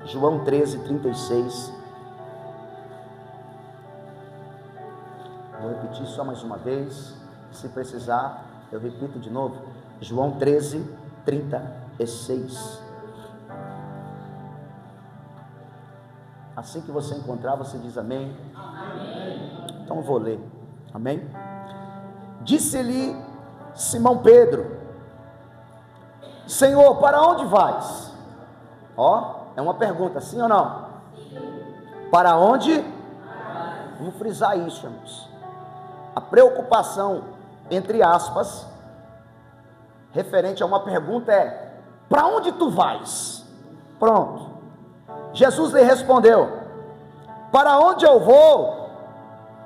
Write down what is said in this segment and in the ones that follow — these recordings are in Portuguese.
João 13:36. Vou repetir só mais uma vez, se precisar eu repito de novo. João 13:36. Assim que você encontrar, você diz amém. Amém. Então eu vou ler. Amém. Disse-lhe Simão Pedro: Senhor, para onde vais? É uma pergunta, sim ou não? Para onde? Vamos frisar isso, irmãos. A preocupação, entre aspas, referente a uma pergunta é: para onde tu vais? Pronto. Jesus lhe respondeu: para onde eu vou,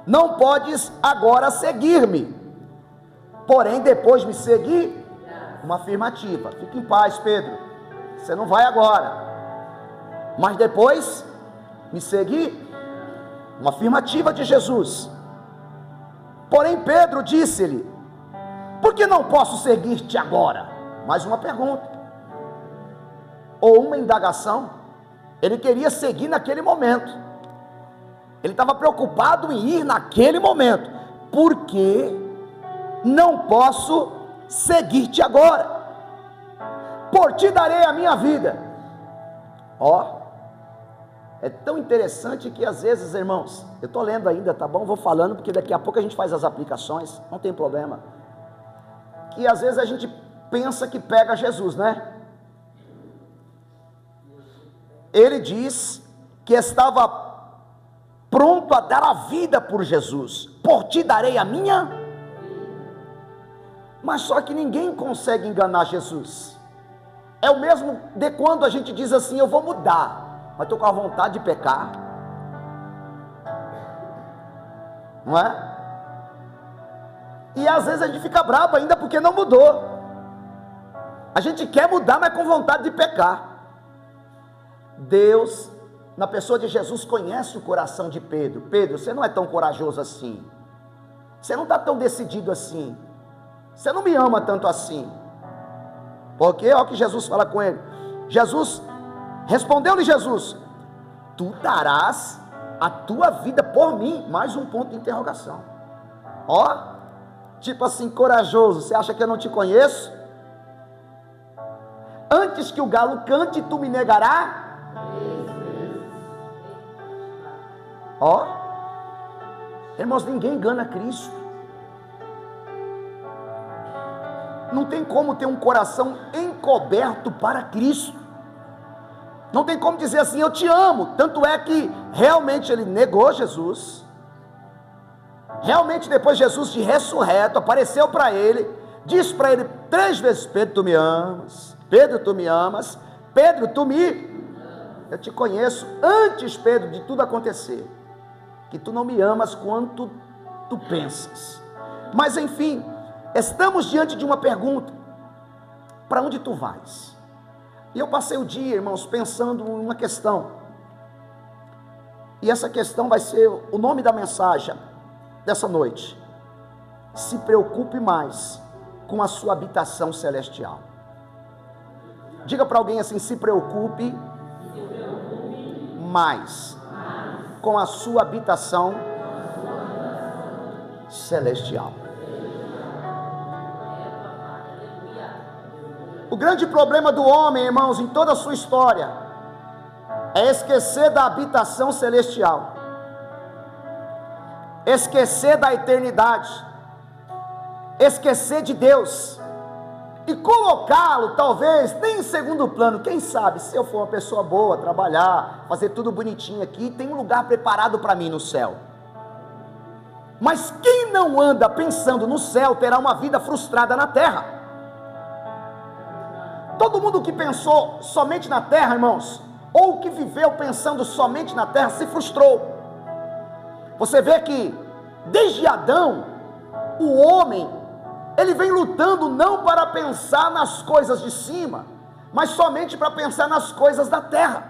não podes agora seguir-me, porém depois me seguir. Uma afirmativa. Fique em paz, Pedro, você não vai agora, mas depois me seguir. Uma afirmativa de Jesus. Porém Pedro disse-lhe: por que não posso seguir-te agora? Mais uma pergunta, ou uma indagação. Ele queria seguir naquele momento, ele estava preocupado em ir naquele momento. Por que não posso seguir-te agora? Por ti darei a minha vida. É tão interessante que às vezes, irmãos, eu estou lendo ainda, tá bom? Vou falando, porque daqui a pouco a gente faz as aplicações, não tem problema. Que às vezes a gente pensa que pega Jesus, né? Ele diz que estava pronto a dar a vida por Jesus. Por ti darei a minha. Mas só que ninguém consegue enganar Jesus. É o mesmo de quando a gente diz assim: eu vou mudar, mas estou com a vontade de pecar, não é? E às vezes a gente fica bravo ainda porque não mudou. A gente quer mudar, mas com vontade de pecar. Deus, na pessoa de Jesus, conhece o coração de Pedro. Pedro, você não é tão corajoso assim, você não está tão decidido assim, você não me ama tanto assim. Porque olha o que Jesus fala com ele. Respondeu-lhe Jesus: tu darás a tua vida por mim. Mais um ponto de interrogação. Tipo assim, corajoso, você acha que eu não te conheço? Antes que o galo cante, tu me negarás? Irmãos, ninguém engana Cristo. Não tem como ter um coração encoberto para Cristo. Não tem como dizer assim: eu te amo. Tanto é que realmente ele negou Jesus. Realmente depois Jesus, de ressurreto, apareceu para ele, disse para ele 3 vezes: Pedro, tu me amas. Pedro, tu me amas. Pedro, eu te conheço antes, Pedro, de tudo acontecer, que tu não me amas quanto tu pensas. Mas enfim, estamos diante de uma pergunta: para onde tu vais? E eu passei o dia, irmãos, pensando em uma questão, e essa questão vai ser o nome da mensagem dessa noite: se preocupe mais com a sua habitação celestial. Diga para alguém assim: se preocupe mais com a sua habitação celestial. O grande problema do homem, irmãos, em toda a sua história, é esquecer da habitação celestial, esquecer da eternidade, esquecer de Deus, e colocá-lo talvez nem em segundo plano. Quem sabe, se eu for uma pessoa boa, trabalhar, fazer tudo bonitinho aqui, tem um lugar preparado para mim no céu. Mas quem não anda pensando no céu terá uma vida frustrada na terra. Todo mundo que pensou somente na terra, irmãos, ou que viveu pensando somente na terra, se frustrou. Você vê que desde Adão, o homem, ele vem lutando não para pensar nas coisas de cima, mas somente para pensar nas coisas da terra.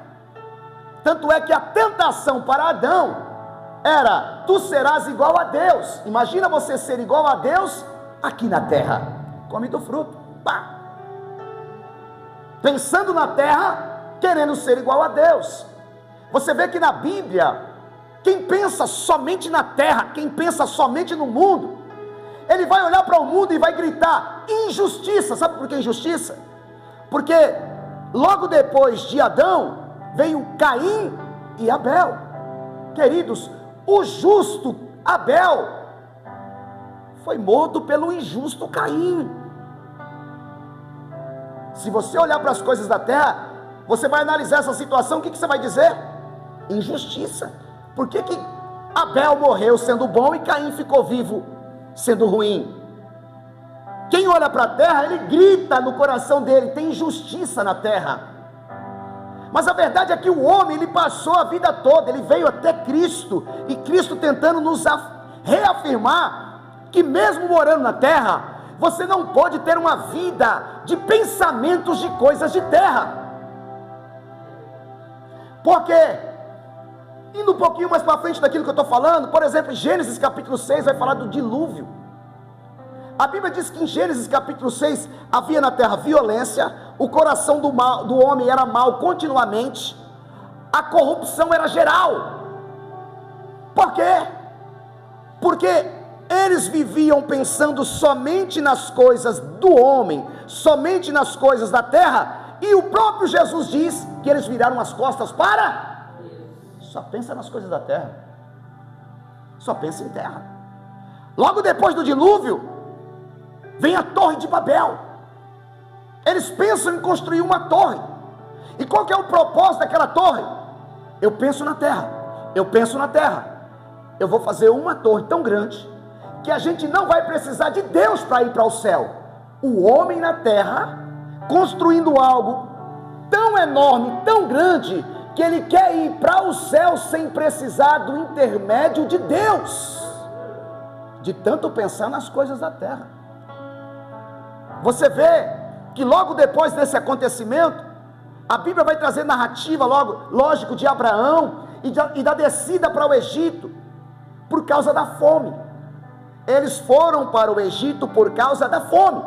Tanto é que a tentação para Adão era: tu serás igual a Deus. Imagina você ser igual a Deus aqui na terra. Come do fruto, pá. Pensando na terra, querendo ser igual a Deus. Você vê que na Bíblia, quem pensa somente na terra, quem pensa somente no mundo, ele vai olhar para o mundo e vai gritar injustiça. Sabe por que injustiça? Porque logo depois de Adão veio Caim e Abel. Queridos, o justo Abel foi morto pelo injusto Caim. Se você olhar para as coisas da terra, você vai analisar essa situação, o que você vai dizer? Injustiça. Por que Abel morreu sendo bom e Caim ficou vivo sendo ruim? Quem olha para a terra, ele grita no coração dele, tem injustiça na terra. Mas a verdade é que o homem, ele passou a vida toda, ele veio até Cristo, e Cristo tentando nos reafirmar, que mesmo morando na terra, você não pode ter uma vida de pensamentos de coisas de terra. Porque, indo um pouquinho mais para frente daquilo que eu estou falando, por exemplo, Gênesis capítulo 6 vai falar do dilúvio. A Bíblia diz que em Gênesis capítulo 6 havia na terra violência, o coração do homem era mau continuamente, a corrupção era geral. Por quê? Porque eles viviam pensando somente nas coisas do homem, somente nas coisas da terra, e o próprio Jesus diz que eles viraram as costas para... Só pensa nas coisas da terra, só pensa em terra. Logo depois do dilúvio, vem a torre de Babel. Eles pensam em construir uma torre. E qual que é o propósito daquela torre? Eu penso na terra, eu penso na terra. Eu vou fazer uma torre tão grande, que a gente não vai precisar de Deus para ir para o céu. O homem na terra, construindo algo tão enorme, tão grande, que ele quer ir para o céu sem precisar do intermédio de Deus, de tanto pensar nas coisas da terra. Você vê que logo depois desse acontecimento, a Bíblia vai trazer narrativa, lógico, de Abraão e da descida para o Egito, por causa da fome. Eles foram para o Egito por causa da fome,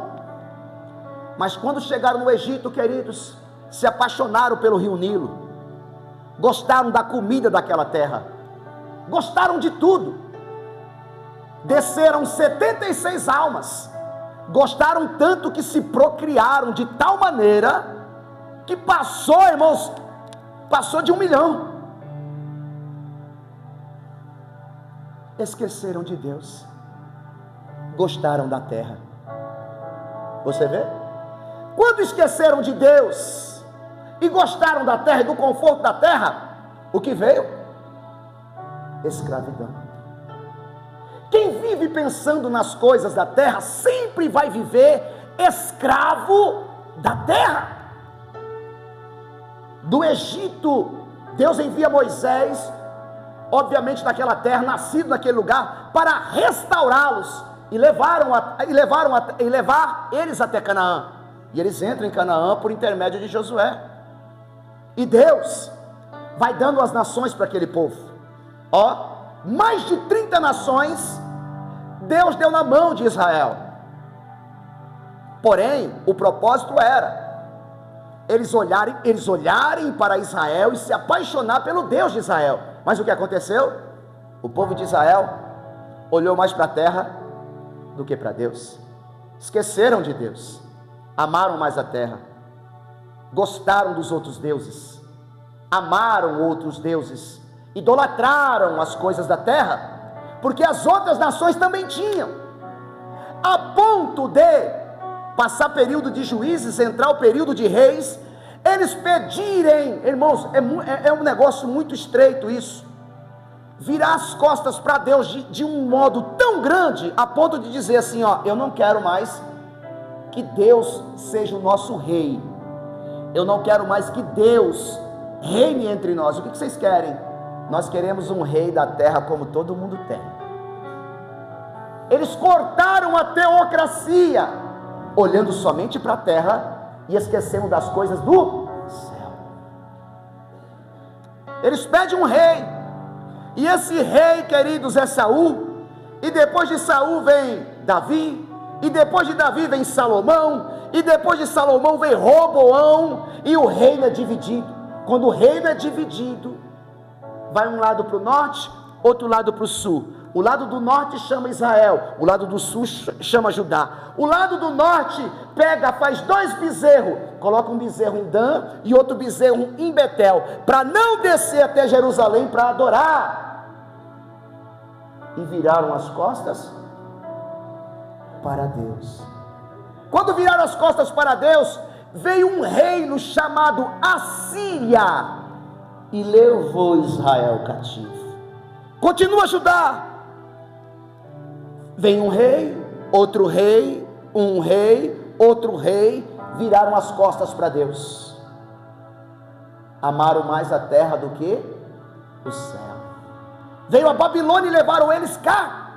mas quando chegaram no Egito, queridos, se apaixonaram pelo rio Nilo, gostaram da comida daquela terra, gostaram de tudo. Desceram 76 almas, gostaram tanto que se procriaram de tal maneira, que passou, irmãos, passou de 1 milhão. Esqueceram de Deus, gostaram da terra. Você vê? Quando esqueceram de Deus e gostaram da terra e do conforto da terra, o que veio? Escravidão. Quem vive pensando nas coisas da terra sempre vai viver escravo da terra. Do Egito, Deus envia Moisés, obviamente naquela terra, nascido naquele lugar, para restaurá-los e levar eles até Canaã. E eles entram em Canaã por intermédio de Josué. E Deus vai dando as nações para aquele povo. Mais de 30 nações Deus deu na mão de Israel. Porém, o propósito era eles olharem para Israel e se apaixonar pelo Deus de Israel. Mas o que aconteceu? O povo de Israel olhou mais para a terra do que para Deus. Esqueceram de Deus, amaram mais a terra, gostaram dos outros deuses, amaram outros deuses, idolatraram as coisas da terra, porque as outras nações também tinham, a ponto de passar período de juízes, entrar o período de reis, eles pedirem, irmãos, é um negócio muito estreito isso, virar as costas para Deus de um modo tão grande, a ponto de dizer assim, eu não quero mais que Deus seja o nosso rei, eu não quero mais que Deus reine entre nós. O que vocês querem? Nós queremos um rei da terra como todo mundo tem. Eles cortaram a teocracia, olhando somente para a terra e esquecendo das coisas do céu. Eles pedem um rei, e esse rei, queridos, é Saul, e depois de Saul vem Davi, e depois de Davi vem Salomão, e depois de Salomão vem Roboão, e o reino é dividido. Quando o reino é dividido, vai um lado para o norte, outro lado para o sul. O lado do norte chama Israel, o lado do sul chama Judá. O lado do norte faz 2 bezerros, coloca um bezerro em Dan e outro bezerro em Betel, para não descer até Jerusalém para adorar. E viraram as costas para Deus. Quando viraram as costas para Deus, veio um reino chamado Assíria e levou Israel cativo. Continua Judá. Vem um rei, outro rei, um rei, outro rei, viraram as costas para Deus. Amaram mais a terra do que o céu. Veio a Babilônia e levaram eles cá.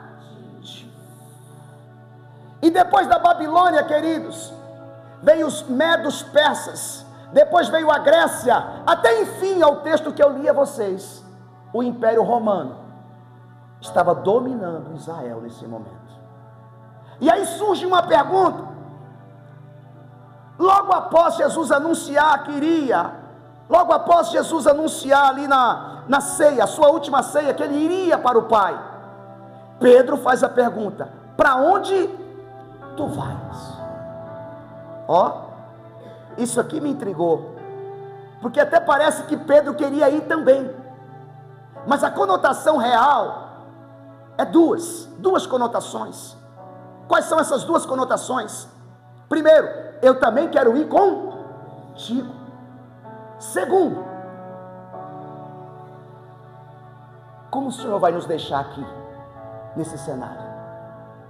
E depois da Babilônia, queridos, veio os medos persas, depois veio a Grécia, até enfim ao texto que eu li a vocês, o Império Romano estava dominando Israel nesse momento. E aí surge uma pergunta, logo após Jesus anunciar que iria, logo após Jesus anunciar ali na ceia, a sua última ceia, que ele iria para o Pai, Pedro faz a pergunta: para onde tu vais? Ó, isso aqui me intrigou, porque até parece que Pedro queria ir também, mas a conotação real é duas conotações. Quais são essas 2 conotações? Primeiro, eu também quero ir contigo. Segundo, como o Senhor vai nos deixar aqui, nesse cenário,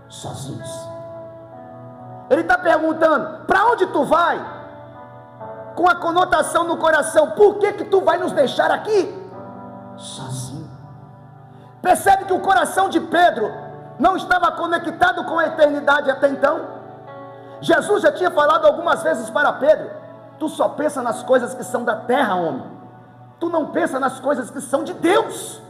sozinhos? Ele está perguntando: para onde tu vai? Com a conotação no coração: por que tu vai nos deixar aqui sozinho? Percebe que o coração de Pedro não estava conectado com a eternidade até então. Jesus já tinha falado algumas vezes para Pedro: tu só pensa nas coisas que são da terra, homem. Tu não pensa nas coisas que são de Deus.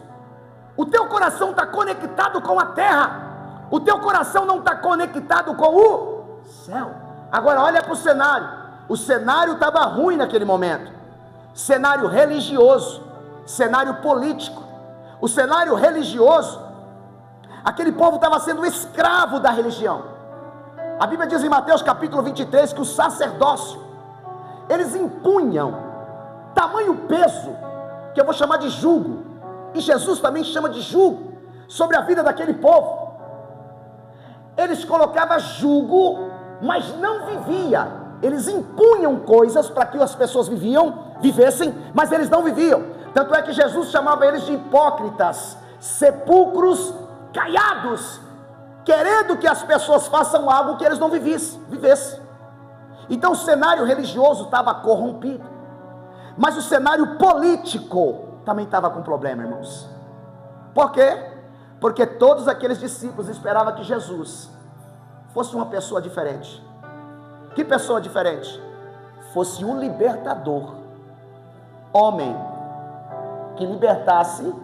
O teu coração está conectado com a terra, o teu coração não está conectado com o céu. Agora olha para o cenário. O cenário estava ruim naquele momento. Cenário religioso, cenário político. O cenário religioso, aquele povo estava sendo escravo da religião. A Bíblia diz em Mateus capítulo 23 que o sacerdócio, eles impunham tamanho peso, que eu vou chamar de jugo, e Jesus também chama de jugo, sobre a vida daquele povo. Eles colocavam jugo, mas não vivia. Eles impunham coisas para que as pessoas vivessem, mas eles não viviam. Tanto é que Jesus chamava eles de hipócritas, sepulcros caiados, querendo que as pessoas façam algo que eles não vivessem. Então o cenário religioso estava corrompido, mas o cenário político também estava com problema, irmãos. Por quê? Porque todos aqueles discípulos esperavam que Jesus fosse uma pessoa diferente. Que pessoa diferente? Fosse um libertador, homem, que libertasse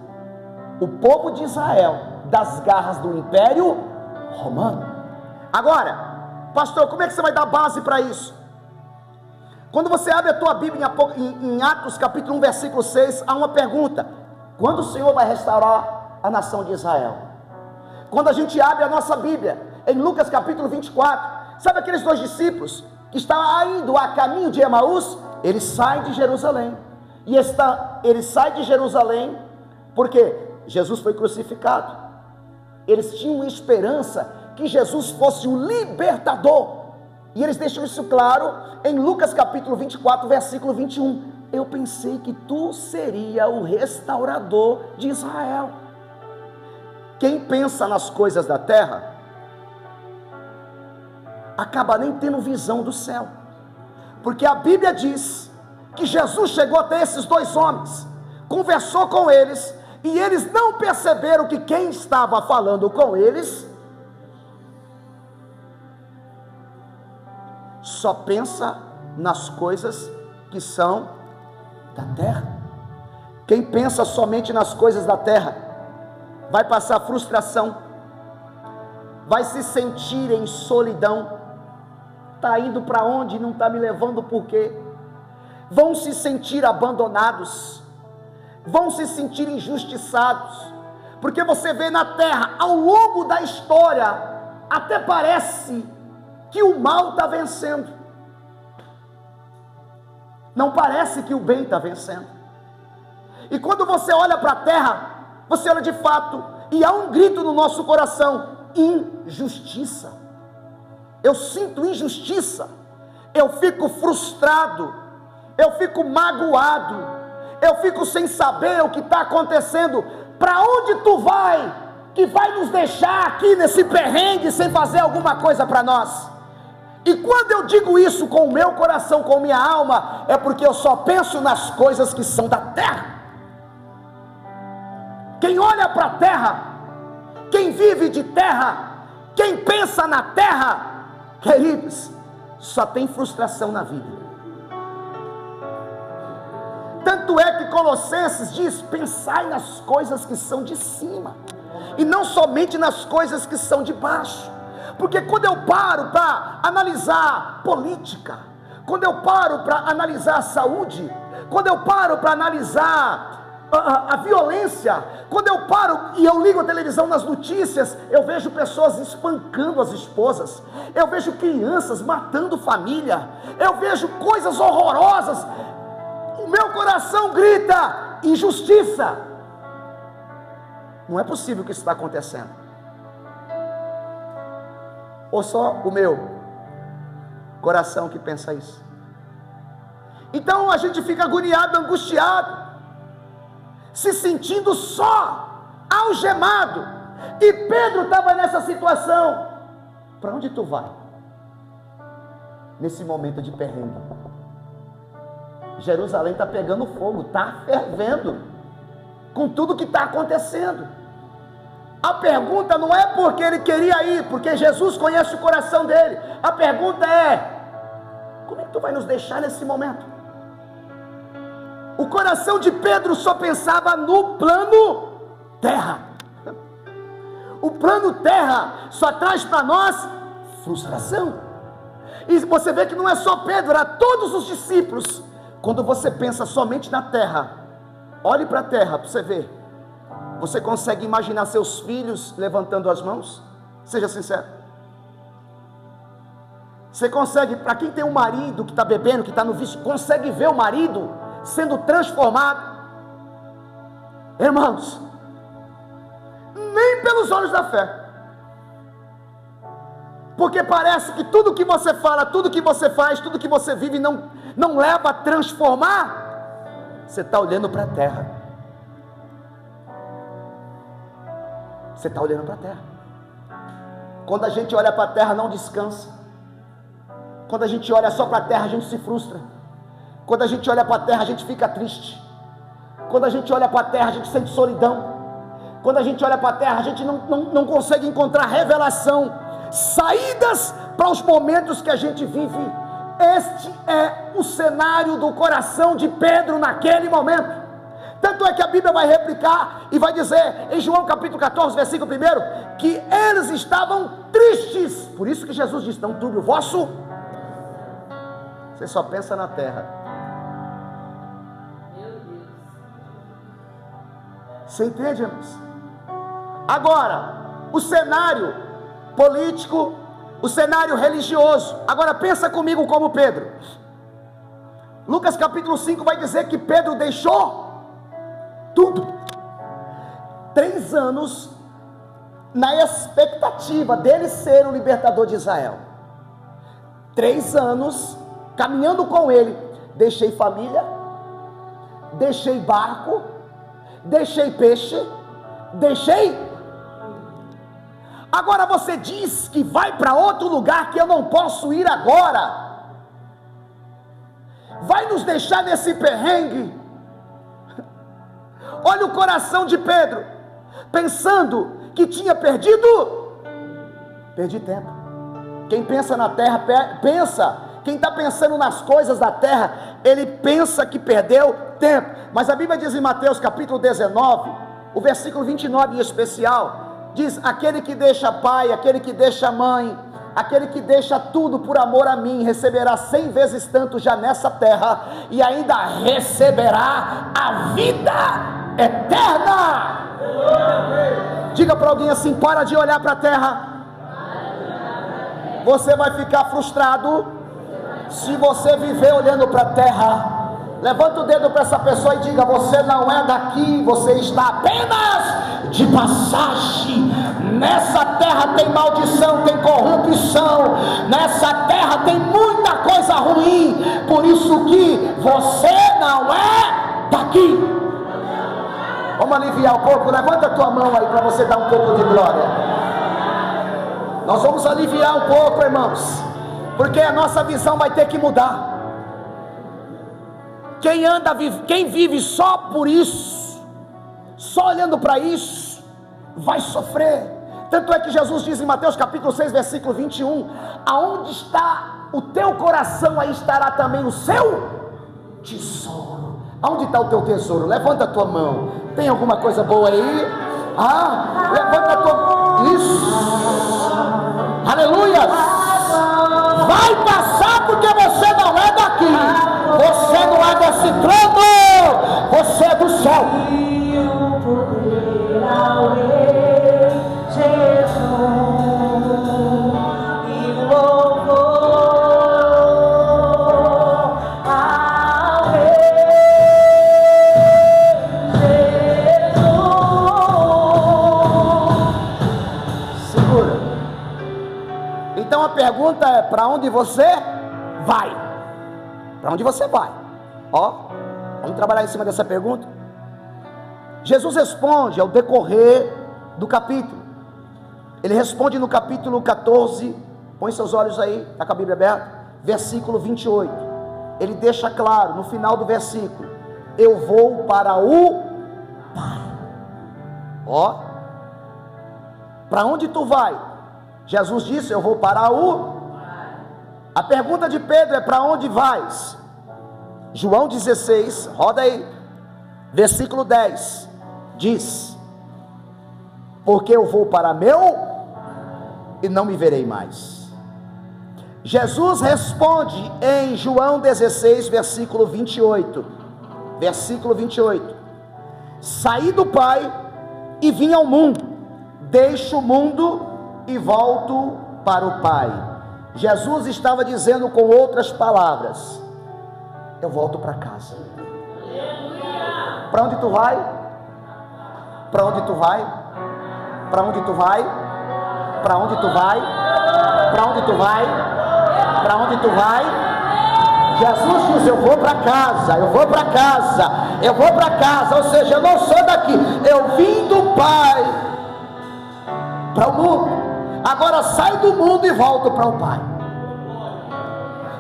o povo de Israel das garras do Império Romano. Agora, pastor, como é que você vai dar base para isso? Quando você abre a tua Bíblia em Atos capítulo 1 versículo 6, há uma pergunta: quando o Senhor vai restaurar a nação de Israel? Quando a gente abre a nossa Bíblia em Lucas capítulo 24, sabe aqueles 2 discípulos que estavam indo a caminho de Emaús? Eles saem de Jerusalém, eles saem de Jerusalém porque Jesus foi crucificado. Eles tinham esperança que Jesus fosse o libertador, e eles deixam isso claro em Lucas capítulo 24 versículo 21. Eu pensei que tu seria o restaurador de Israel. Quem pensa nas coisas da terra acaba nem tendo visão do céu, porque a Bíblia diz que Jesus chegou até esses 2 homens, conversou com eles, e eles não perceberam que quem estava falando com eles só pensa nas coisas que são da terra. Quem pensa somente nas coisas da terra vai passar frustração, vai se sentir em solidão. Está indo para onde? Não está me levando por quê? vão se sentir abandonados, vão se sentir injustiçados, porque você vê na terra, ao longo da história, até parece que o mal está vencendo, não parece que o bem está vencendo. E quando você olha para a terra, você olha de fato, e há um grito no nosso coração: injustiça. Eu sinto injustiça, eu fico frustrado, eu fico magoado, eu fico sem saber o que está acontecendo. Para onde tu vai, que vai nos deixar aqui nesse perrengue sem fazer alguma coisa para nós? E quando eu digo isso com o meu coração, com minha alma, é porque eu só penso nas coisas que são da terra. Quem olha para a terra, quem vive de terra, quem pensa na terra, queridos, só tem frustração na vida. Tanto é que Colossenses diz: pensai nas coisas que são de cima, e não somente nas coisas que são de baixo. Porque quando eu paro para analisar política, quando eu paro para analisar a saúde, quando eu paro para analisar a violência, quando eu paro e eu ligo a televisão nas notícias, eu vejo pessoas espancando as esposas, eu vejo crianças matando família, eu vejo coisas horrorosas. O meu coração grita: injustiça. Não é possível que isso está acontecendo. Ou só o meu coração que pensa isso? Então a gente fica agoniado, angustiado, se sentindo só, algemado. E Pedro estava nessa situação. Para onde tu vai nesse momento de perrengue? Jerusalém está pegando fogo, está fervendo com tudo que está acontecendo. A pergunta não é porque ele queria ir, porque Jesus conhece o coração dele. A pergunta é: como é que tu vai nos deixar nesse momento? O coração de Pedro só pensava no plano terra. O plano terra só traz para nós frustração. E você vê que não é só Pedro, era todos os discípulos. Quando você pensa somente na terra, olhe para a terra para você ver. Você consegue imaginar seus filhos levantando as mãos? Seja sincero. Você consegue, para quem tem um marido que está bebendo, que está no vício, consegue ver o marido sendo transformado? Irmãos, nem pelos olhos da fé. Porque parece que tudo que você fala, tudo que você faz, tudo que você vive não leva a transformar. Você está olhando para a terra. Você está olhando para a terra. Quando a gente olha para a terra, não descansa. Quando a gente olha só para a terra, a gente se frustra. Quando a gente olha para a terra, a gente fica triste. Quando a gente olha para a terra, a gente sente solidão. Quando a gente olha para a terra, a gente não consegue encontrar revelação, saídas para os momentos que a gente vive. Este é o cenário do coração de Pedro naquele momento. Tanto é que a Bíblia vai replicar e vai dizer em João capítulo 14, versículo 1, que eles estavam tristes. Por isso que Jesus disse: não turbe o vosso. Você só pensa na terra. Você entende, irmãos? Agora, o cenário político, o cenário religioso. Agora pensa comigo como Pedro. Lucas capítulo 5 vai dizer que Pedro deixou tudo. 3 anos na expectativa dele ser o libertador de Israel. 3 anos caminhando com ele. Deixei família, deixei barco, deixei peixe, deixei. Agora você diz que vai para outro lugar que eu não posso ir agora. Vai nos deixar nesse perrengue. Olha o coração de Pedro, pensando que tinha perdi tempo. Quem pensa na terra, quem está pensando nas coisas da terra, ele pensa que perdeu tempo. Mas a Bíblia diz em Mateus capítulo 19, o versículo 29 em especial, diz: aquele que deixa pai, aquele que deixa mãe, Aquele que deixa tudo por amor a mim receberá 100 vezes tanto já nessa terra, e ainda receberá a vida eterna. Diga para alguém assim: para de olhar para a terra. Você vai ficar frustrado se você viver olhando para a terra. Levanta o dedo para essa pessoa e diga: você não é daqui, você está apenas de passagem. Nessa terra tem maldição, tem corrupção, nessa terra tem muita coisa ruim, por isso que você não é daqui. Vamos aliviar um pouco, levanta a tua mão aí para você dar um pouco de glória. Nós vamos aliviar um pouco, irmãos, porque a nossa visão vai ter que mudar. Quem vive só por isso, só olhando para isso, vai sofrer. Tanto é que Jesus diz em Mateus capítulo 6, versículo 21, aonde está o teu coração, aí estará também o seu tesouro. Aonde está o teu tesouro? Levanta a tua mão. Tem alguma coisa boa aí? Levanta a tua... Isso. Aleluia. Vai passar porque você não é daqui. Você não é desse trono. Você é do céu. Então a pergunta é: para onde você vai? Para onde você vai? Vamos trabalhar em cima dessa pergunta. Jesus responde ao decorrer do capítulo. Ele responde no capítulo 14. Põe seus olhos aí, está com a Bíblia aberta, versículo 28. Ele deixa claro no final do versículo: eu vou para o Pai. Para onde tu vai? Jesus disse: eu vou para o... A pergunta de Pedro é: para onde vais? João 16, roda aí, versículo 10, diz: porque eu vou para meu e não me verei mais. Jesus responde em João 16, versículo 28, saí do Pai e vim ao mundo, deixo o mundo e volto para o Pai. Jesus estava dizendo com outras palavras: eu volto para casa. Para onde tu vai? Para onde tu vai? Para onde tu vai? Para onde tu vai? Para onde tu vai? Para onde tu vai? Jesus diz: eu vou para casa, eu vou para casa, eu vou para casa. Ou seja, eu não sou daqui, eu vim do Pai para o mundo. Agora saio do mundo e volto para o Pai.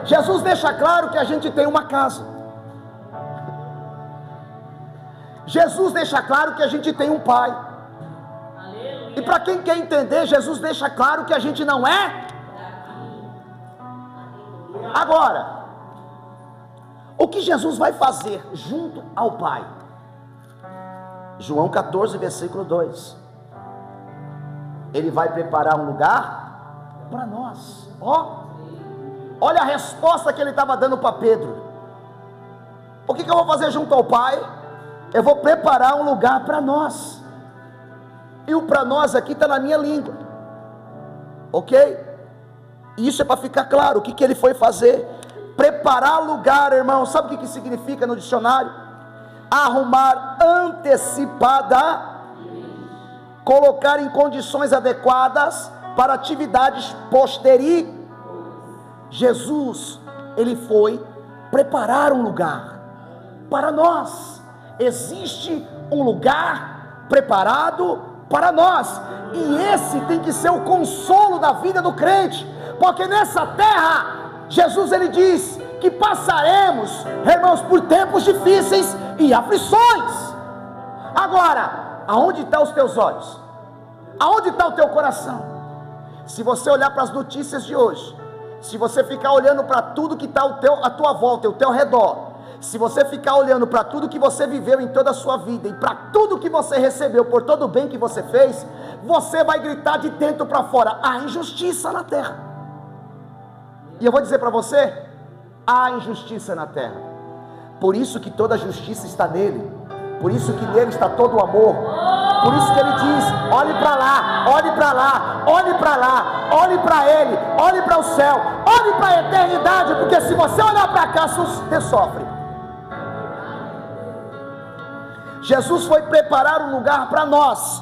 Jesus deixa claro que a gente tem uma casa. Jesus deixa claro que a gente tem um Pai. E para quem quer entender, Jesus deixa claro que a gente não é. Agora, o que Jesus vai fazer junto ao Pai? João 14, versículo 2. Ele vai preparar um lugar para nós. Olha a resposta que ele estava dando para Pedro. O que eu vou fazer junto ao Pai? Eu vou preparar um lugar para nós. E o para nós aqui está na minha língua, ok? Isso é para ficar claro o que ele foi fazer. Preparar lugar, irmão, sabe o que significa no dicionário? Arrumar antecipada, colocar em condições adequadas para atividades posteriores. Jesus, ele foi preparar um lugar para nós. Existe um lugar preparado para nós, e esse tem que ser o consolo da vida do crente, porque nessa terra, Jesus ele diz que passaremos, irmãos, por tempos difíceis e aflições. Agora, aonde estão os teus olhos? Aonde está o teu coração? Se você olhar para as notícias de hoje, se você ficar olhando para tudo que está à tua volta, ao teu redor, se você ficar olhando para tudo que você viveu em toda a sua vida, e para tudo que você recebeu, por todo o bem que você fez, você vai gritar de dentro para fora: há injustiça na terra. E eu vou dizer para você, há injustiça na terra, por isso que toda a justiça está nele, por isso que nele está todo o amor, por isso que ele diz, olhe para lá, olhe para lá, olhe para lá, olhe para ele, olhe para o céu, olhe para a eternidade, porque se você olhar para cá, você sofre. Jesus foi preparar um lugar para nós,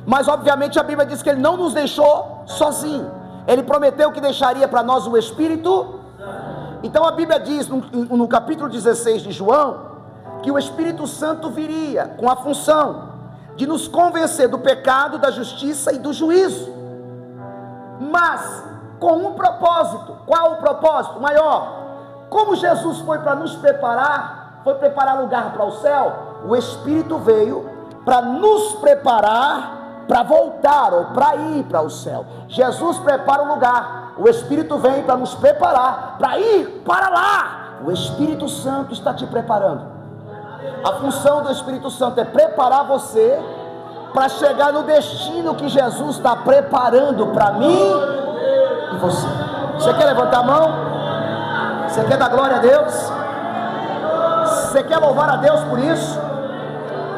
mas obviamente a Bíblia diz que ele não nos deixou sozinho, ele prometeu que deixaria para nós o Espírito. Então a Bíblia diz no capítulo 16 de João, que o Espírito Santo viria com a função de nos convencer do pecado, da justiça e do juízo, mas com um propósito. Qual o propósito maior? Como Jesus foi para nos preparar, foi preparar lugar para o céu, o Espírito veio para nos preparar para voltar ou para ir para o céu. Jesus prepara o lugar, o Espírito vem para nos preparar para ir para lá. O Espírito Santo está te preparando. A função do Espírito Santo é preparar você para chegar no destino que Jesus está preparando para mim e você. Você quer levantar a mão? Você quer dar glória a Deus? Você quer louvar a Deus por isso?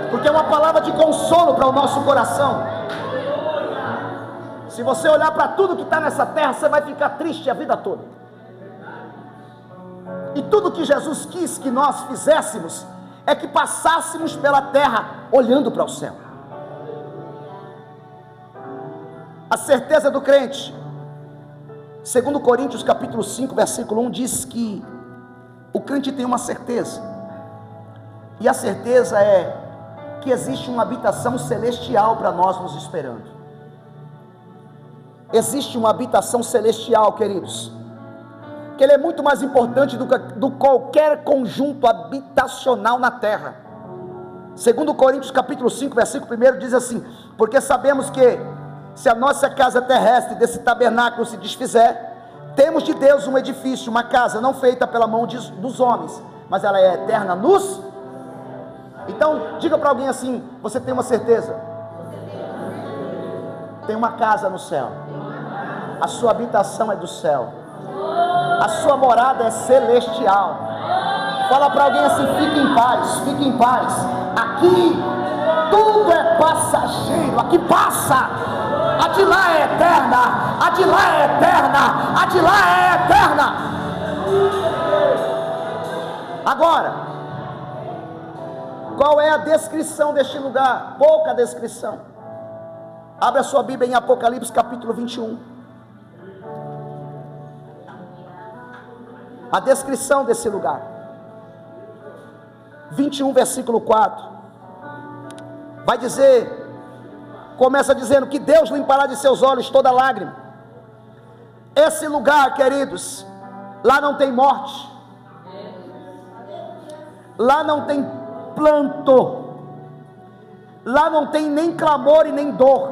Porque é uma palavra de consolo para o nosso coração. Se você olhar para tudo que está nessa terra, você vai ficar triste a vida toda. E tudo que Jesus quis que nós fizéssemos é que passássemos pela terra olhando para o céu. A certeza do crente, 2 Coríntios capítulo 5 versículo 1 diz que o crente tem uma certeza, e a certeza é que existe uma habitação celestial para nós nos esperando. Existe uma habitação celestial, queridos, que ele é muito mais importante do qualquer conjunto habitacional na terra. 2 Coríntios capítulo 5 versículo 1 diz assim: porque sabemos que se a nossa casa terrestre desse tabernáculo se desfizer, temos de Deus um edifício, uma casa não feita pela mão dos homens, mas ela é eterna nos... Então diga para alguém assim: você tem uma certeza, tem uma casa no céu, a sua habitação é do céu, a sua morada é celestial. Fala para alguém assim: fique em paz, fique em paz. Aqui tudo é passageiro, aqui passa. A de lá é eterna, a de lá é eterna, a de lá é eterna. Agora, qual é a descrição deste lugar? Pouca descrição. Abra sua Bíblia em Apocalipse capítulo 21. A descrição desse lugar, 21 versículo 4, vai dizer, começa dizendo que Deus limpará de seus olhos toda lágrima. Esse lugar, queridos, lá não tem morte, lá não tem planto, lá não tem nem clamor e nem dor,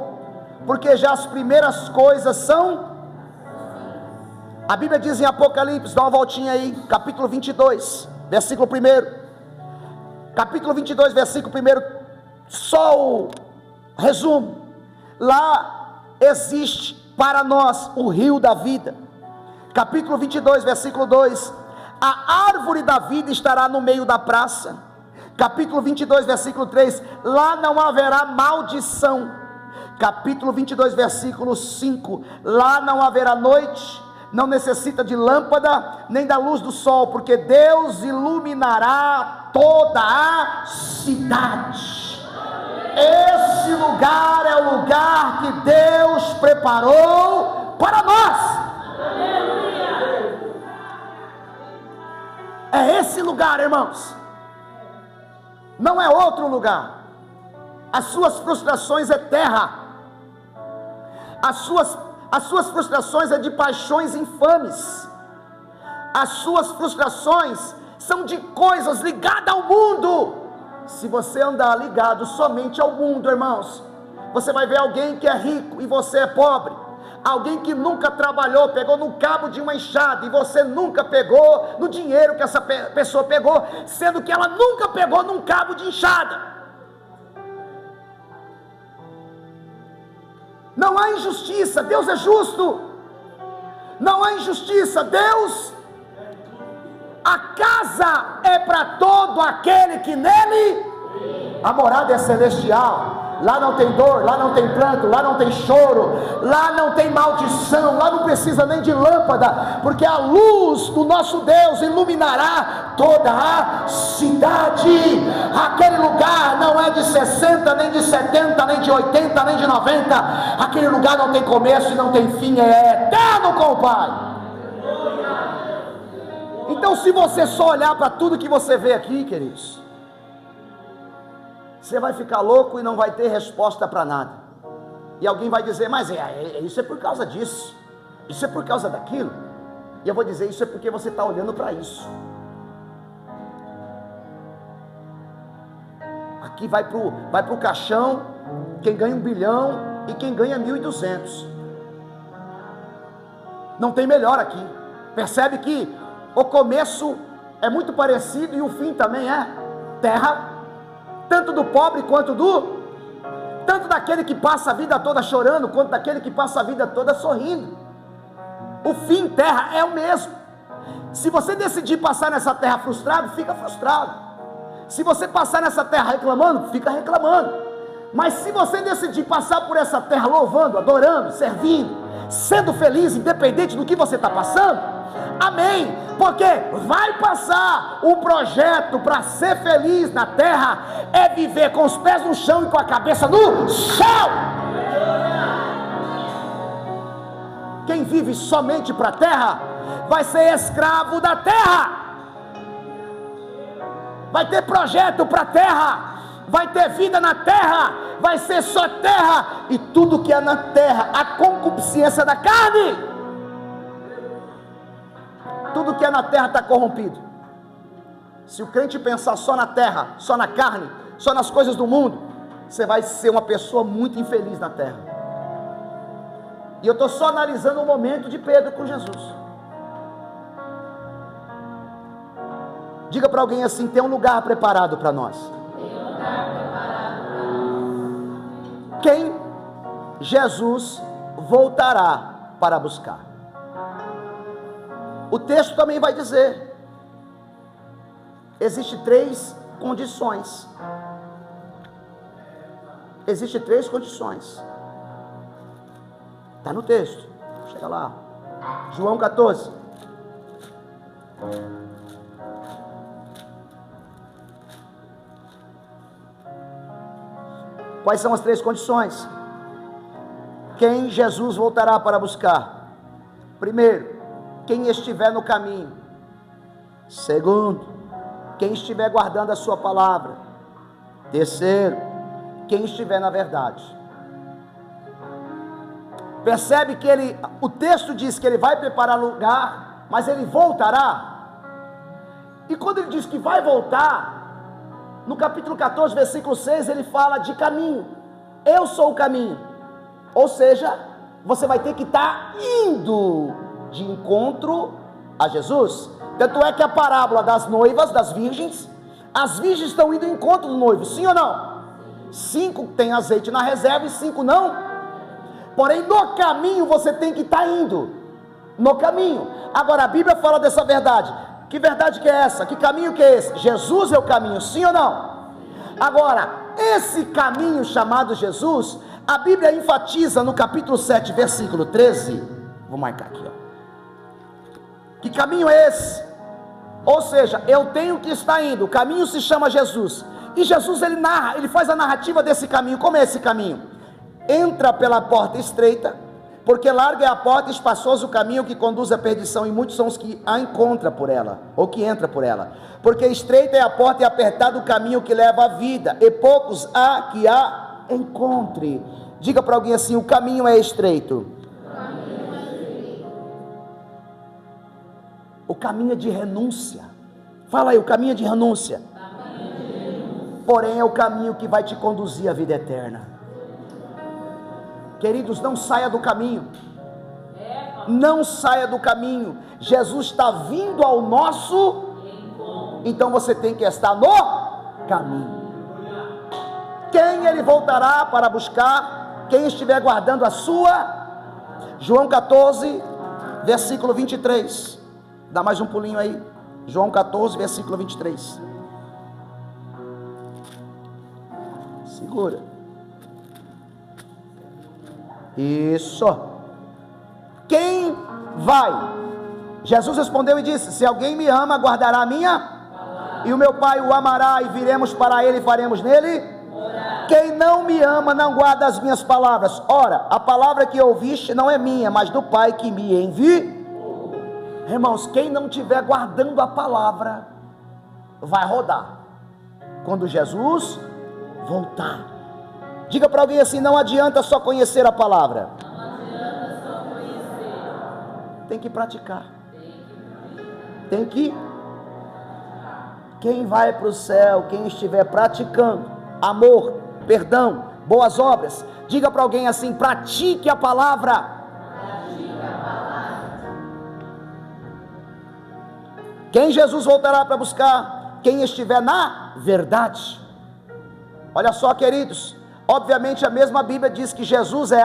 porque já as primeiras coisas são... A Bíblia diz em Apocalipse, dá uma voltinha aí, capítulo 22, versículo 1, capítulo 22, versículo 1, só o resumo. Lá existe para nós o rio da vida. Capítulo 22, versículo 2, a árvore da vida estará no meio da praça. Capítulo 22, versículo 3, lá não haverá maldição. Capítulo 22, versículo 5, lá não haverá noite, não necessita de lâmpada, nem da luz do sol, porque Deus iluminará toda a cidade. Esse lugar é o lugar que Deus preparou para nós. É esse lugar, irmãos, não é outro lugar. As suas frustrações é terra, as suas frustrações é de paixões infames, as suas frustrações são de coisas ligadas ao mundo. Se você andar ligado somente ao mundo, irmãos, você vai ver alguém que é rico e você é pobre, alguém que nunca trabalhou, pegou no cabo de uma enxada, e você nunca pegou no dinheiro que essa pessoa pegou, sendo que ela nunca pegou num cabo de enxada. Não há injustiça, Deus é justo. não há injustiça. Deus, a casa é para todo aquele que nele, a morada é celestial. Lá não tem dor, lá não tem pranto, lá não tem choro, lá não tem maldição, lá não precisa nem de lâmpada, porque a luz do nosso Deus iluminará toda a cidade. Aquele lugar não é de 60, nem de 70, nem de 80, nem de 90. Aquele lugar não tem começo e não tem fim, é eterno com o Pai. Então, se você só olhar para tudo que você vê aqui, queridos, você vai ficar louco e não vai ter resposta para nada. E alguém vai dizer, mas isso é por causa disso, isso é por causa daquilo. E eu vou dizer, isso é porque você está olhando para isso. Aqui vai pro caixão quem ganha 1 bilhão e quem ganha 1.200. Não tem melhor aqui. Percebe que o começo é muito parecido e o fim também é terra, tanto do pobre quanto tanto daquele que passa a vida toda chorando, quanto daquele que passa a vida toda sorrindo. O fim, terra, é o mesmo. Se você decidir passar nessa terra frustrado, fica frustrado. Se você passar nessa terra reclamando, fica reclamando. Mas se você decidir passar por essa terra louvando, adorando, servindo, sendo feliz, independente do que você está passando, amém, porque vai passar. O projeto para ser feliz na terra é viver com os pés no chão e com a cabeça no céu. Quem vive somente para a terra vai ser escravo da terra, vai ter projeto para a terra, vai ter vida na terra, vai ser só terra, e tudo que é na terra, a concupiscência da carne, tudo que é na terra está corrompido. Se o crente pensar só na terra, só na carne, só nas coisas do mundo, você vai ser uma pessoa muito infeliz na terra. E eu estou só analisando o momento de Pedro com Jesus. Diga para alguém assim, tem um lugar preparado para nós. Quem Jesus voltará para buscar. O texto também vai dizer, existe 3 condições. Existe 3 condições. Está no texto. Chega lá. João 14. Quais são as 3 condições? Quem Jesus voltará para buscar? Primeiro, quem estiver no caminho. Segundo, quem estiver guardando a sua palavra. Terceiro, quem estiver na verdade. Percebe que o texto diz que ele vai preparar lugar, mas ele voltará. E quando ele diz que vai voltar, no capítulo 14, versículo 6, ele fala de caminho. Eu sou o caminho. Ou seja, você vai ter que estar indo de encontro a Jesus. Tanto é que a parábola das noivas, das virgens, as virgens estão indo em encontro do noivo, sim ou não? 5 tem azeite na reserva e 5 não. Porém no caminho você tem que estar indo, no caminho. Agora a Bíblia fala dessa verdade. Que verdade que é essa? Que caminho que é esse? Jesus é o caminho, sim ou não? Agora, esse caminho chamado Jesus, a Bíblia enfatiza no capítulo 7, versículo 13, vou marcar aqui, ó. Que caminho é esse? Ou seja, eu tenho que estar indo, o caminho se chama Jesus, e Jesus ele narra, ele faz a narrativa desse caminho. Como é esse caminho? Entra pela porta estreita, porque larga é a porta e espaçoso o caminho que conduz à perdição, e muitos são os que a encontram por ela, ou que entram por ela. Porque estreita é a porta e apertado o caminho que leva à vida, e poucos há que a encontre. Diga para alguém assim, o caminho é estreito. O caminho é de renúncia. Fala aí, o caminho é de renúncia. Porém é o caminho que vai te conduzir à vida eterna. Queridos, não saia do caminho. Não saia do caminho. Jesus está vindo ao nosso, então você tem que estar no caminho. Quem ele voltará para buscar? Quem estiver guardando a sua. João 14, versículo 23. Dá mais um pulinho aí. João 14, versículo 23. Segura. Isso. Quem vai? Jesus respondeu e disse: se alguém me ama, guardará a minha, e o meu Pai o amará, e viremos para ele e faremos nele. Quem não me ama, não guarda as minhas palavras. Ora, a palavra que ouviste não é minha, mas do Pai que me enviou. Irmãos, quem não estiver guardando a palavra, vai rodar quando Jesus voltar. Diga para alguém assim: não adianta só conhecer a palavra, tem que praticar. Tem que. Quem vai para o céu, quem estiver praticando amor, perdão, boas obras. Diga para alguém assim: pratique a palavra. Quem Jesus voltará para buscar? Quem estiver na verdade. Olha só, queridos, obviamente a mesma Bíblia diz que Jesus é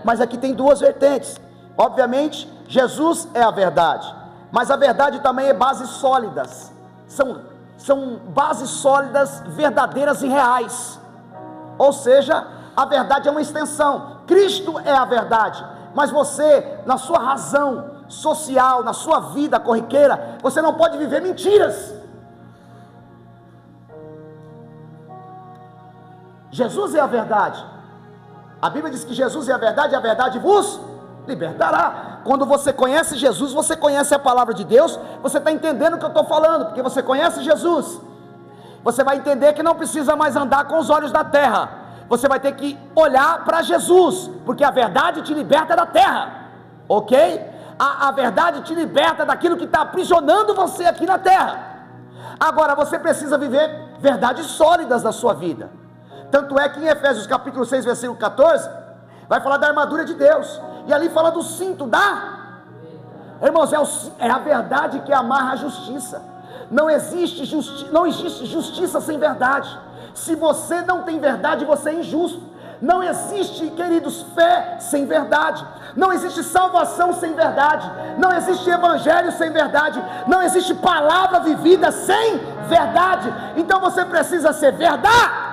mas aqui tem duas vertentes. Obviamente Jesus é a verdade, mas a verdade também é bases sólidas, são bases sólidas, verdadeiras e reais. Ou seja, a verdade é uma extensão. Cristo é a verdade, mas você, na sua razão social, na sua vida corriqueira, você não pode viver mentiras. Jesus é a verdade. A Bíblia diz que Jesus é a verdade vos libertará. Quando você conhece Jesus, você conhece a palavra de Deus, você está entendendo o que eu estou falando, porque você conhece Jesus. Você vai entender que não precisa mais andar com os olhos da terra, você vai ter que olhar para Jesus, porque a verdade te liberta da terra, ok? A verdade te liberta daquilo que está aprisionando você aqui na terra. Agora você precisa viver verdades sólidas na sua vida. Tanto é que em Efésios capítulo 6, versículo 14, vai falar da armadura de Deus, e ali fala do cinto irmãos, é a verdade que amarra a justiça. Não existe justiça sem verdade. Se você não tem verdade, você é injusto. Não existe, queridos, fé sem verdade. Não existe salvação sem verdade. Não existe evangelho sem verdade. Não existe palavra vivida sem verdade. Então você precisa ser verdade.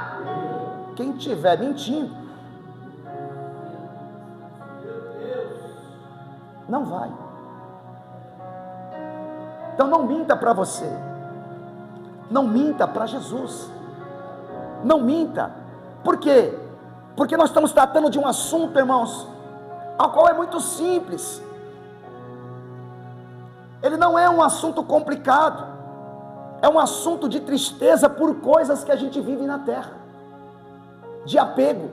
Quem estiver mentindo, não vai. Então não minta para você. Não minta para Jesus. Não minta. Por quê? Porque nós estamos tratando de um assunto, irmãos, ao qual é muito simples. Ele não é um assunto complicado. É um assunto de tristeza por coisas que a gente vive na terra, de apego.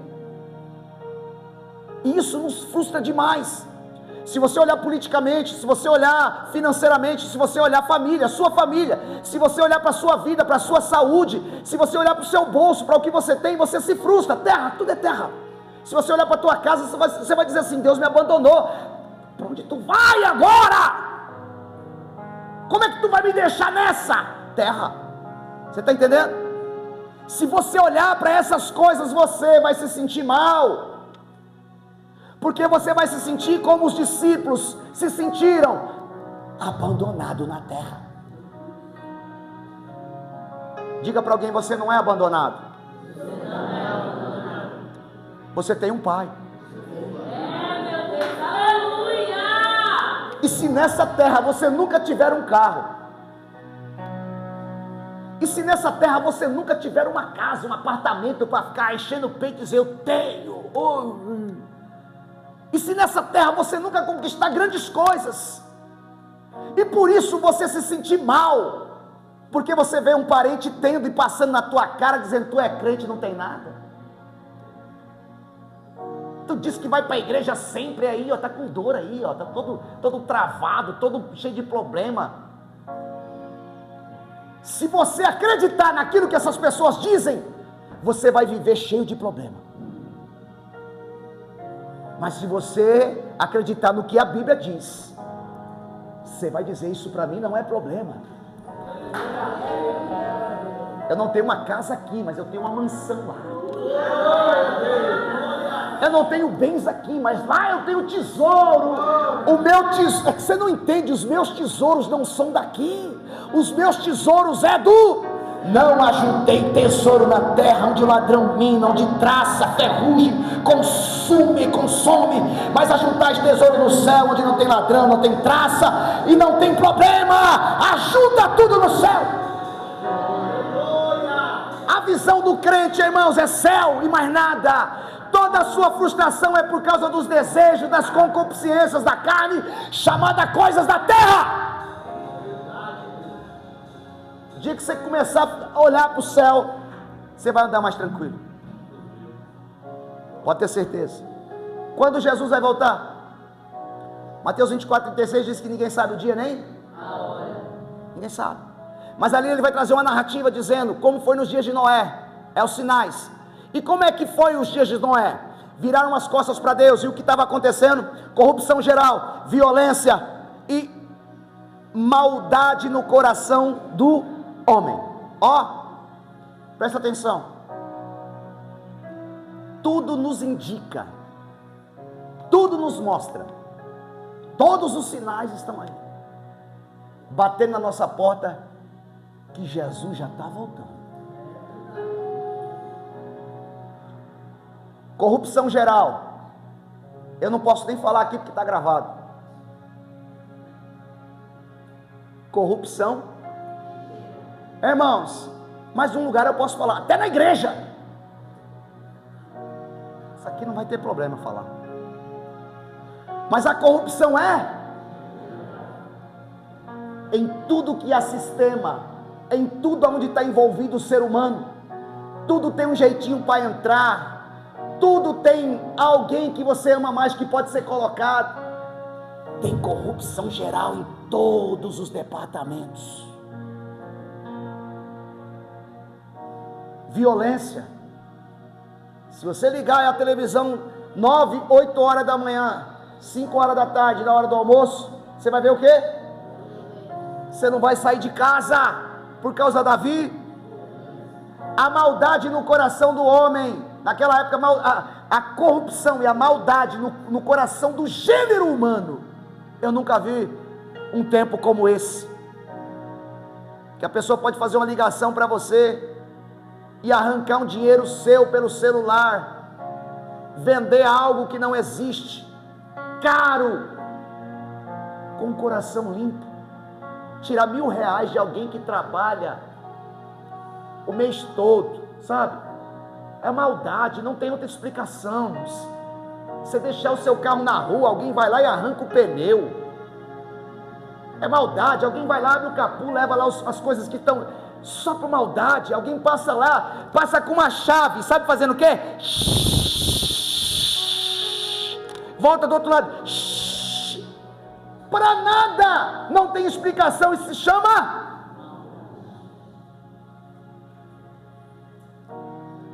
E isso nos frustra demais. Se você olhar politicamente, se você olhar financeiramente, se você olhar família, sua família, se você olhar para a sua vida, para a sua saúde, se você olhar para o seu bolso, para o que você tem, você se frustra. Terra, tudo é terra. Se você olhar para a tua casa, você vai dizer assim: Deus me abandonou. Para onde tu vai agora? Como é que tu vai me deixar nessa? Terra. Você está entendendo? Se você olhar para essas coisas, você vai se sentir mal. Porque você vai se sentir como os discípulos se sentiram, abandonado na terra. Diga para alguém: você não é abandonado. Você não é abandonado. Você tem um pai. Meu Deus, aleluia! E se nessa terra você nunca tiver um carro, e se nessa terra você nunca tiver uma casa, um apartamento para ficar enchendo o peito e dizer: eu tenho. E se nessa terra você nunca conquistar grandes coisas, e por isso você se sentir mal, porque você vê um parente tendo e passando na tua cara, dizendo: tu é crente, não tem nada. Tu diz que vai para a igreja sempre aí, ó, tá com dor aí, ó, tá todo travado, todo cheio de problema. Se você acreditar naquilo que essas pessoas dizem, você vai viver cheio de problema. Mas se você acreditar no que a Bíblia diz, você vai dizer: isso para mim não é problema. Eu não tenho uma casa aqui, mas eu tenho uma mansão lá. eu não tenho bens aqui, mas lá eu tenho tesouro. O meu tesouro, você não entende, os meus tesouros não são daqui. Os meus tesouros é do... Não ajuntei tesouro na terra, onde o ladrão mina, onde traça, ferrugem, consome, mas ajuntais tesouro no céu, onde não tem ladrão, não tem traça e não tem problema. Ajuda tudo no céu. A visão do crente, irmãos, é céu e mais nada. Toda a sua frustração é por causa dos desejos, das concupiscências da carne, chamada coisas da terra. O dia que você começar a olhar para o céu, você vai andar mais tranquilo. Pode ter certeza. Quando Jesus vai voltar? Mateus 24:36 diz que ninguém sabe o dia nem a hora. Ninguém sabe. Mas ali ele vai trazer uma narrativa dizendo como foi nos dias de Noé. É os sinais. E como é que foi os dias de Noé? Viraram as costas para Deus. E o que estava acontecendo? Corrupção geral, violência e maldade no coração do homem. Presta atenção. Tudo nos indica, tudo nos mostra, todos os sinais estão aí, batendo na nossa porta, que Jesus já está voltando. Corrupção geral, eu não posso nem falar aqui porque está gravado. Corrupção, irmãos, mas um lugar eu posso falar, até na igreja. Isso aqui não vai ter problema falar. Mas a corrupção é em tudo que há sistema, em tudo onde está envolvido o ser humano. Tudo tem um jeitinho para entrar, tudo tem alguém que você ama mais que pode ser colocado. Tem corrupção geral em todos os departamentos. Violência. Se você ligar a televisão 9, 8 horas da manhã, 5 horas da tarde, na hora do almoço, você vai ver o quê? Você não vai sair de casa por causa da vida. A maldade no coração do homem, naquela época a corrupção e a maldade no coração do gênero humano. Eu nunca vi um tempo como esse, que a pessoa pode fazer uma ligação para você e arrancar um dinheiro seu pelo celular, vender algo que não existe, caro, com o coração limpo, tirar R$1.000 de alguém que trabalha o mês todo, sabe? É maldade, não tem outra explicação. Você deixar o seu carro na rua, alguém vai lá e arranca o pneu. É maldade, alguém vai lá, abre o capô, leva lá as coisas que estão... Só por maldade, alguém passa lá, passa com uma chave, sabe fazendo o quê? Volta do outro lado, para nada, não tem explicação, isso se chama,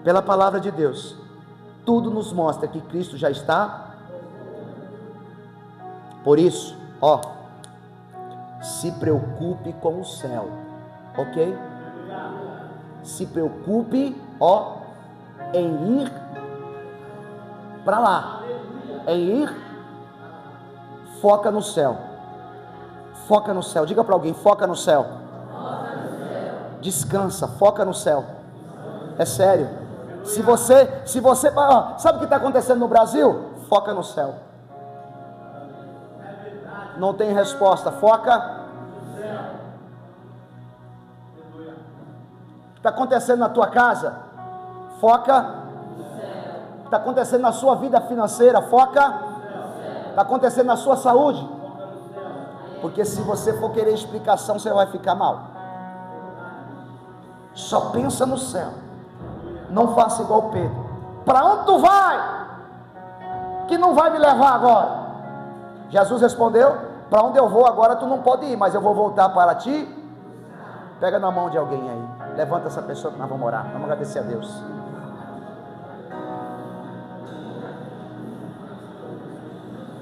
pela palavra de Deus, tudo nos mostra que Cristo já está, por isso, se preocupe com o céu, ok? Se preocupe, em ir para lá, em ir, foca no céu, diga para alguém, foca no céu, descansa, foca no céu, é sério, se você, sabe o que está acontecendo no Brasil? Foca no céu, não tem resposta, foca. Está acontecendo na tua casa, foca. Está acontecendo na sua vida financeira, foca. Está acontecendo na sua saúde, porque se você for querer explicação, você vai ficar mal. Só pensa no céu, não faça igual Pedro. Para onde tu vai? Que não vai me levar agora? Jesus respondeu: para onde eu vou agora tu não pode ir, mas eu vou voltar para ti. Pega na mão de alguém aí, levanta essa pessoa que nós vamos orar, vamos agradecer a Deus.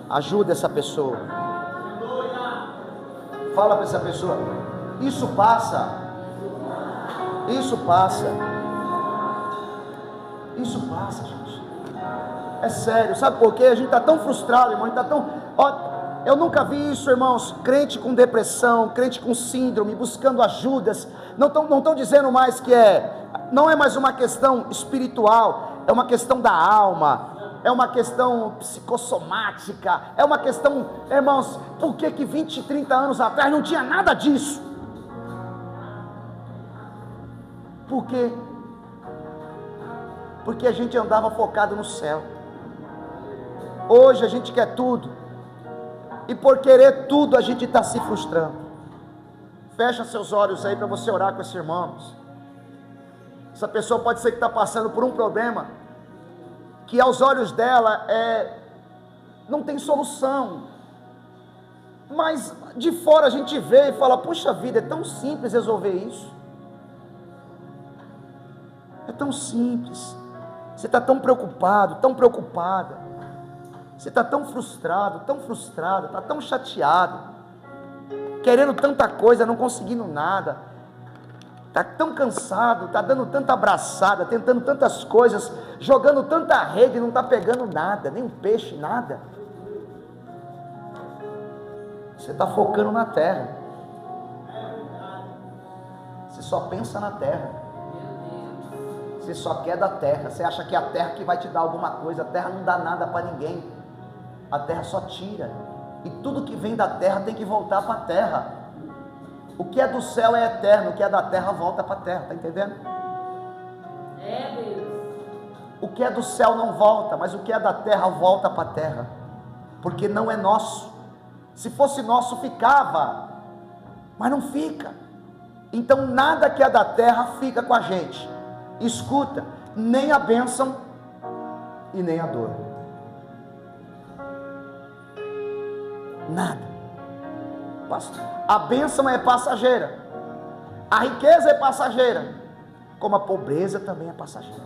Ajuda essa pessoa, fala para essa pessoa, isso passa, gente. É sério, sabe por quê? A gente está tão frustrado, irmão, a gente está tão... Eu nunca vi isso, irmãos, crente com depressão, crente com síndrome, buscando ajudas, não estão dizendo mais que não é mais uma questão espiritual, é uma questão da alma, é uma questão psicossomática, é uma questão, irmãos, por que 20, 30 anos atrás não tinha nada disso? Por quê? Porque a gente andava focado no céu. Hoje a gente quer tudo, e por querer tudo a gente está se frustrando. Fecha seus olhos aí para você orar com esse irmão. Essa pessoa pode ser que está passando por um problema que aos olhos dela não tem solução, mas de fora a gente vê e fala: puxa vida, é tão simples resolver isso, é tão simples. Você está tão preocupado, tão preocupada, você está tão frustrado, está tão chateado, querendo tanta coisa, não conseguindo nada, está tão cansado, está dando tanta abraçada, tentando tantas coisas, jogando tanta rede, não está pegando nada, nem um peixe, nada. Você está focando na terra, você só pensa na terra, você só quer da terra, você acha que é a terra que vai te dar alguma coisa. A terra não dá nada para ninguém, a terra só tira, e tudo que vem da terra tem que voltar para a terra. O que é do céu é eterno, o que é da terra volta para a terra, está entendendo? Deus. O que é do céu não volta, mas o que é da terra volta para a terra, porque não é nosso. Se fosse nosso ficava, mas não fica. Então nada que é da terra fica com a gente. Escuta, nem a bênção e nem a dor, nada. A bênção é passageira, a riqueza é passageira, como a pobreza também é passageira.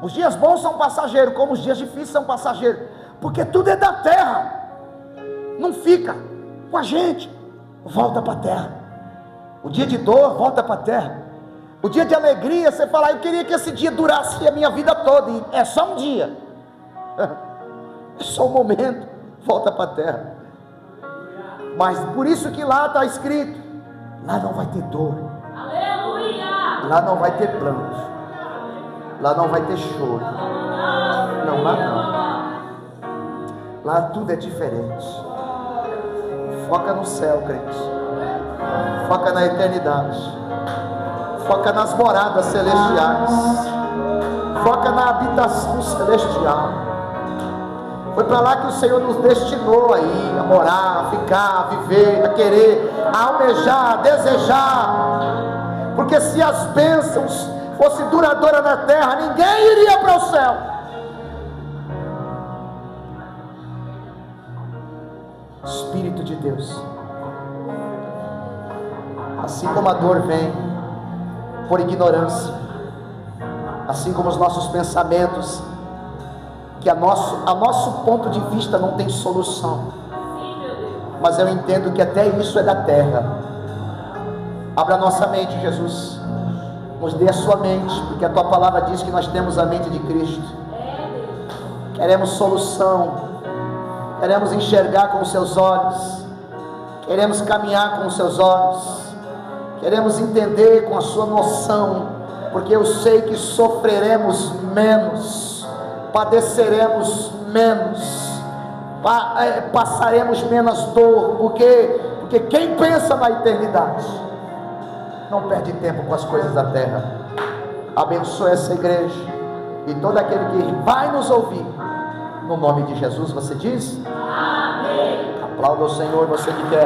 Os dias bons são passageiros, como os dias difíceis são passageiros, porque tudo é da terra, não fica com a gente, volta para a terra. O dia de dor volta para a terra. O dia de alegria, você fala: eu queria que esse dia durasse a minha vida toda, e é só um dia, é só um momento, volta para a terra. Mas por isso que lá está escrito: lá não vai ter dor, aleluia, lá não vai ter pranto, lá não vai ter choro, não, lá não, lá tudo é diferente. Foca no céu, crente, foca na eternidade, foca nas moradas celestiais, foca na habitação celestial. Foi para lá que o Senhor nos destinou aí, a morar, a ficar, a viver, a querer, a almejar, a desejar. Porque se as bênçãos fossem duradouras na terra, ninguém iria para o céu. Espírito de Deus, assim como a dor vem por ignorância, assim como os nossos pensamentos, que a nosso ponto de vista não tem solução, mas eu entendo que até isso é da terra. Abra a nossa mente, Jesus, nos dê a sua mente, porque a tua palavra diz que nós temos a mente de Cristo. Queremos solução, queremos enxergar com os seus olhos, queremos caminhar com os seus olhos, queremos entender com a sua noção, porque eu sei que sofreremos menos, padeceremos menos, passaremos menos dor, porque quem pensa na eternidade não perde tempo com as coisas da terra. Abençoe essa igreja e todo aquele que vai nos ouvir, no nome de Jesus. Você diz? Amém. Aplauda o Senhor, você que quer.